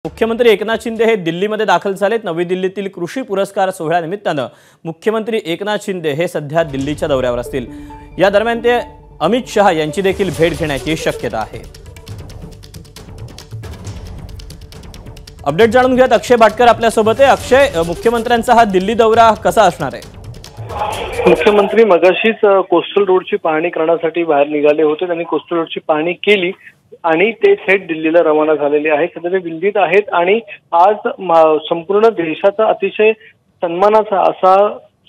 मुख्यमंत्री एकनाथ शिंदे हे दिल्लीमध्ये दाखल झालेत। नवी दिल्लीतील कृषी पुरस्कार सोहळ्यानिमित्तानं मुख्यमंत्री एकनाथ शिंदे हे सध्या दिल्लीच्या दौऱ्यावर असतील। या दरम्यान ते अमित शहा यांची देखील भेट घेण्याची शक्यता आहे। अपडेट जाणून घेऊयात, अक्षय भाटकर आपल्या सोबत आहे। अक्षय, मुख्यमंत्र्यांचा हा दिल्ली दौरा कसा असणार आहे? मुख्यमंत्री मगाशीच कोस्टल रोडची पाहणी करण्यासाठी बाहेर निघाले होते। त्यांनी कोस्टल रोडची पाहणी केली आणि ते थेट दिल्लीला रवाना झालेले आहेत। सध्या ते दिल्लीत आहेत आणि आज संपूर्ण देशाचा अतिशय सन्मानाचा असा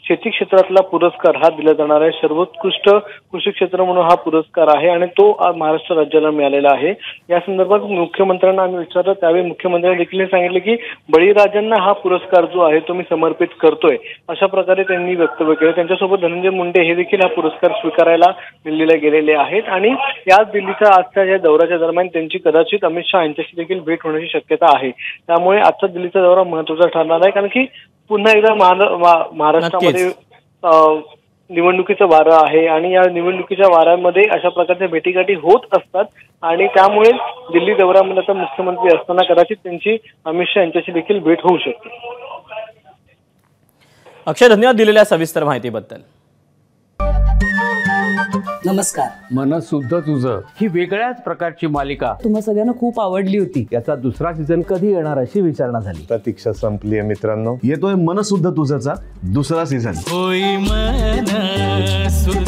शेती क्षेत्रातला पुरस्कार हा दिला जाणार आहे। सर्वोत्कृष्ट कृषी क्षेत्र म्हणून हा पुरस्कार आहे आणि तो महाराष्ट्र राज्याला मिळालेला आहे। या संदर्भात मुख्यमंत्र्यांना आम्ही विचारलं, त्यावेळी मुख्यमंत्र्यांनी देखील सांगितले की बळीराजांना हा पुरस्कार जो आहे तो मी समर्पित करतोय, अशा प्रकारे त्यांनी वक्तव्य केलं। त्यांच्यासोबत धनंजय मुंडे हे देखील हा पुरस्कार स्वीकारायला दिल्लीला गेलेले आहेत आणि याच दिल्लीच्या आजच्या या दौऱ्याच्या दरम्यान त्यांची कदाचित अमित शहा यांच्याशी देखील भेट होण्याची शक्यता आहे। त्यामुळे आजचा दिल्लीचा दौरा महत्त्वाचा ठरणार आहे, कारण की पुन्हा एकदा महाराष्ट्रामध्ये निवडणुकीचं वारं आहे आणि या निवडणुकीच्या वाऱ्यामध्ये अशा प्रकारच्या भेटीगाठी होत असतात आणि त्यामुळे दिल्ली दौऱ्यामध्ये आता मुख्यमंत्री असताना कदाचित त्यांची अमित शहा यांच्याशी देखील भेट होऊ शकते। अक्षय, धन्यवाद दिलेल्या सविस्तर माहितीबद्दल। नमस्कार। मनसुद्धा तुझं ही वेगळ्याच प्रकारची मालिका तुम्हा सगळ्यांना खूप आवडली होती। याचा दुसरा सीझन कधी येणार अशी विचारणा झाली। प्रतीक्षा संपली आहे मित्रांनो, येतोय मनसुद्धा तुझाचा दुसरा सीझन। होय मनसुद्धा